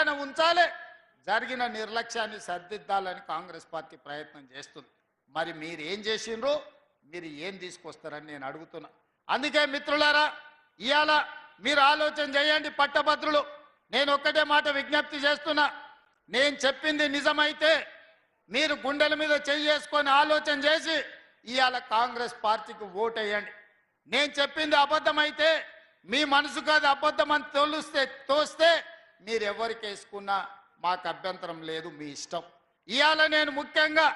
పక్కన ఉంచాలి, జరిగిన నిర్లక్ష్యాన్ని సరిదిద్దాలని కాంగ్రెస్ పార్టీ ప్రయత్నం చేస్తుంది. మరి మీరు ఏం చేసిండ్రు, మీరు ఏం తీసుకొస్తారని నేను అడుగుతున్నా. అందుకే మిత్రులారా, ఇవాళ మీరు ఆలోచన చేయండి. పట్టభద్రులు, నేను ఒక్కటే మాట విజ్ఞప్తి చేస్తున్నా. నేను చెప్పింది నిజమైతే మీరు గుండెల మీద చేసుకొని ఆలోచన చేసి ఇవాళ కాంగ్రెస్ పార్టీకి ఓటేయండి. నేను చెప్పింది అబద్ధమైతే, మీ మనసుకు అది అబద్ధం అని తోస్తే మీరు ఎవరికి వేసుకున్నా మాకు అభ్యంతరం లేదు, మీ ఇష్టం. ఇవాళ నేను ముఖ్యంగా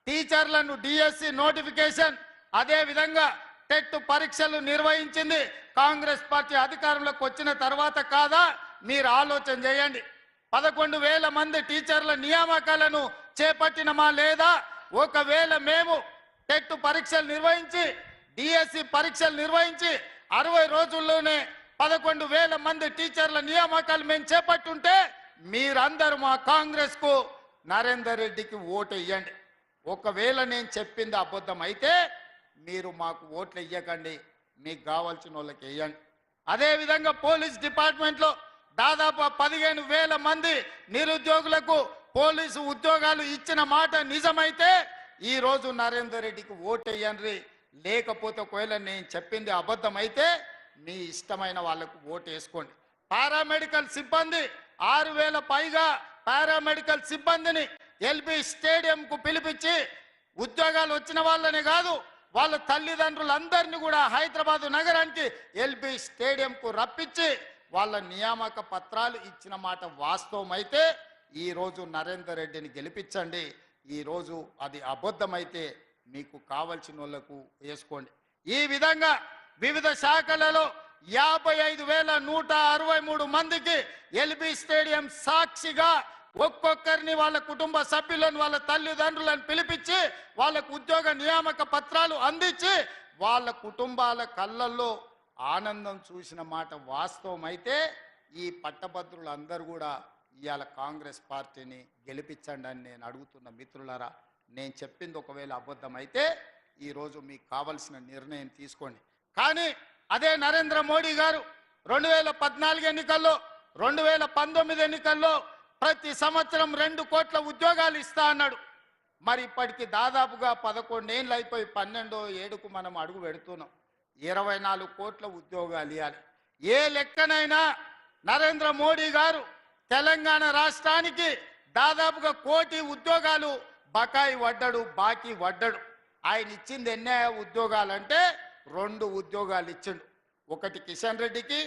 టీచర్లను డిఎస్సి నోటిఫికేషన్, అదే విధంగా టెట్ పరీక్షలు నిర్వహించింది కాంగ్రెస్ పార్టీ అధికారంలోకి వచ్చిన తర్వాత కాదా? మీరు ఆలోచన చేయండి. 11,000 మంది టీచర్ల నియామకాలను చేపట్టినమా లేదా? ఒకవేళ మేము టెట్ పరీక్షలు నిర్వహించి డిఎస్సి పరీక్షలు నిర్వహించి 60 రోజుల్లోనే 11,000 మంది టీచర్ల నియామకాలు మేము చేపట్టుంటే మీరందరూ మా కాంగ్రెస్ కు నరేందర్ రెడ్డికి ఓటు ఇవ్వండి. ఒకవేళ నేను చెప్పింది అబద్ధం అయితే మీరు మాకు ఓట్లు ఇవ్వకండి, మీకు కావాల్సిన వాళ్ళకి ఇవ్వండి. అదేవిధంగా పోలీస్ డిపార్ట్మెంట్లో దాదాపు 15,000 మంది నిరుద్యోగులకు పోలీసు ఉద్యోగాలు ఇచ్చిన మాట నిజమైతే ఈరోజు నరేందర్ రెడ్డికి ఓటు వేయండి. లేకపోతే ఒకవేళ నేను చెప్పింది అబద్ధం అయితే మీ ఇష్టమైన వాళ్ళకు ఓటు వేసుకోండి. పారామెడికల్ సిబ్బంది 6,000 పైగా పారామెడికల్ సిబ్బందిని ఎల్బీ స్టేడియంకు పిలిపించి ఉద్యోగాలు వచ్చిన వాళ్ళనే కాదు, వాళ్ళ తల్లిదండ్రులందరినీ కూడా హైదరాబాద్ నగరానికి ఎల్బీ స్టేడియంకు రప్పించి వాళ్ళ నియామక పత్రాలు ఇచ్చిన మాట వాస్తవమైతే ఈరోజు నరేందర్ రెడ్డిని గెలిపించండి. ఈరోజు అది అబద్ధమైతే మీకు కావలసిన వాళ్ళకు వేసుకోండి. ఈ విధంగా వివిధ శాఖలలో 55,163 మందికి ఎల్బీ స్టేడియం సాక్షిగా ఒక్కొక్కరిని వాళ్ళ కుటుంబ సభ్యులను వాళ్ళ తల్లిదండ్రులను పిలిపించి వాళ్ళకు ఉద్యోగ నియామక పత్రాలు అందించి వాళ్ళ కుటుంబాల కళ్ళల్లో ఆనందం చూసిన మాట వాస్తవమైతే ఈ పట్టభద్రులందరూ కూడా ఇవాళ కాంగ్రెస్ పార్టీని గెలిపించండి అని నేను అడుగుతున్న మిత్రులారా. నేను చెప్పింది ఒకవేళ అబద్ధం అయితే ఈరోజు మీకు కావలసిన నిర్ణయం తీసుకోండి. కానీ అదే నరేంద్ర మోడీ గారు 2014 ఎన్నికల్లో 2019 ఎన్నికల్లో ప్రతి సంవత్సరం 2 కోట్ల ఉద్యోగాలు ఇస్తా అన్నాడు. మరి ఇప్పటికి దాదాపుగా 11 ఏళ్ళు అయిపోయి 12వ ఏడుకు మనం అడుగు పెడుతున్నాం. 24 కోట్ల ఉద్యోగాలు ఇవ్వాలి. ఏ లెక్కనైనా నరేంద్ర మోడీ గారు తెలంగాణ రాష్ట్రానికి దాదాపుగా 1 కోటి ఉద్యోగాలు బకాయి బాకీ వడ్డాడు. ఆయన ఇచ్చింది ఎన్ని ఉద్యోగాలంటే 2 ఉద్యోగాలు ఇచ్చిండు. ఒకటి కిషన్ రెడ్డికి,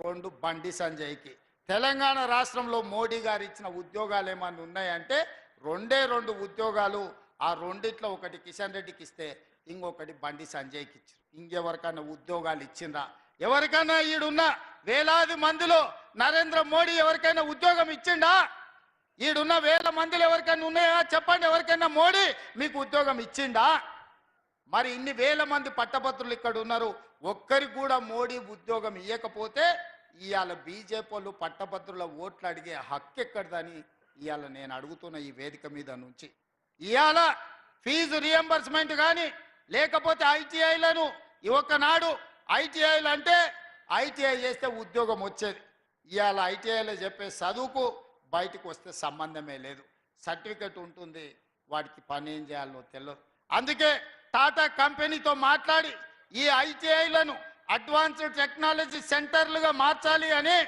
2 బండి సంజయ్కి. తెలంగాణ రాష్ట్రంలో మోడీ గారు ఇచ్చిన ఉద్యోగాలు ఏమన్నా ఉన్నాయంటే 2 ఉద్యోగాలు. ఆ రెండిట్లో ఒకటి కిషన్ రెడ్డికి ఇస్తే ఇంకొకటి బండి సంజయ్కి ఇచ్చారు. ఇంకెవరికైనా ఉద్యోగాలు ఇచ్చిండ్రా? ఎవరికైనా ఈడున్న వేలాది మందిలో నరేంద్ర మోడీ ఎవరికైనా ఉద్యోగం ఇచ్చిండా? ఈడున్న 1000 మందిలో ఎవరికైనా ఉన్నాయా చెప్పండి. ఎవరికైనా మోడీ మీకు ఉద్యోగం ఇచ్చిండా? మరి ఇన్ని 1000 మంది పట్టభద్రులు ఇక్కడ ఉన్నారు, ఒక్కరికి కూడా మోడీ ఉద్యోగం ఇవ్వకపోతే ఇవాళ బీజేపీ వాళ్ళు పట్టభద్రుల ఓట్లు అడిగే హక్కు ఎక్కడదని ఇవాళ నేను అడుగుతున్న ఈ వేదిక మీద నుంచి. ఇవాళ ఫీజు రియంబర్స్మెంట్ కానీ లేకపోతే ఐటీఐలను ఒకనాడు ఐటీఐలు అంటే ఐటీఐ చేస్తే ఉద్యోగం వచ్చేది. ఇవాళ ఐటీఐలో చెప్పే చదువుకు బయటకు వస్తే సంబంధమే లేదు. సర్టిఫికెట్ ఉంటుంది, వాటికి పని ఏం చేయాలో తెలియదు. అందుకే టాటా కంపెనీతో మాట్లాడి ఈ ఐటీఐలను అడ్వాన్స్డ్ టెక్నాలజీ సెంటర్లుగా మార్చాలి అని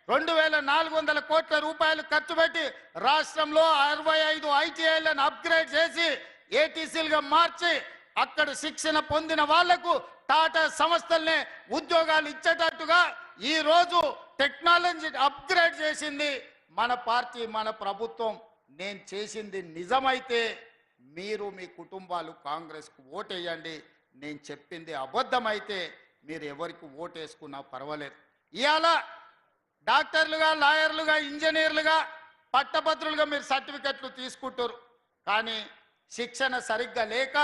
2,400 కోట్ల రూపాయలు ఖర్చు పెట్టి రాష్ట్రంలో 65 ఐటీఐలను అప్గ్రేడ్ చేసి ఏటీసీలుగా మార్చి అక్కడ శిక్షణ పొందిన వాళ్లకు టాటా సంస్థలనే ఉద్యోగాలు ఇచ్చేటట్టుగా ఈ రోజు టెక్నాలజీ అప్గ్రేడ్ చేసింది మన పార్టీ, మన ప్రభుత్వం. నేను చేసింది నిజమైతే మీరు మీ కుటుంబాలు కాంగ్రెస్కు ఓటేయండి. నేను చెప్పింది అబద్ధమైతే మీరు ఎవరికి ఓటేసుకున్నా పర్వాలేదు. ఇవాళ డాక్టర్లుగా, లాయర్లుగా, ఇంజనీర్లుగా, పట్టభద్రులుగా మీరు సర్టిఫికెట్లు తీసుకుంటారు. కానీ శిక్షణ సరిగ్గా లేక,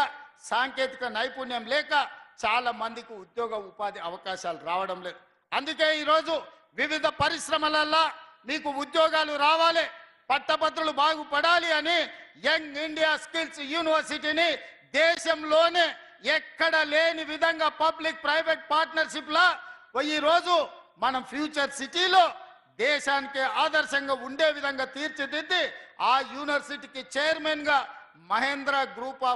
సాంకేతిక నైపుణ్యం లేక చాలా మందికి ఉద్యోగ ఉపాధి అవకాశాలు రావడం లేదు. అందుకే ఈరోజు వివిధ పరిశ్రమలలో మీకు ఉద్యోగాలు రావాలి, పట్టభద్రులు బాగుపడాలి అని యంగ్ ఇండియా స్కిల్స్ యూనివర్సిటీని దేశంలోనే ఎక్కడ లేని విధంగా పబ్లిక్ ప్రైవేట్ పార్ట్నర్షిప్ లా ఈరోజు మనం ఫ్యూచర్ సిటీలో దేశానికి ఆదర్శంగా ఉండే విధంగా తీర్చిదిద్ది ఆ యూనివర్సిటీకి చైర్మన్ గా మహేంద్ర గ్రూప్ ఆఫ్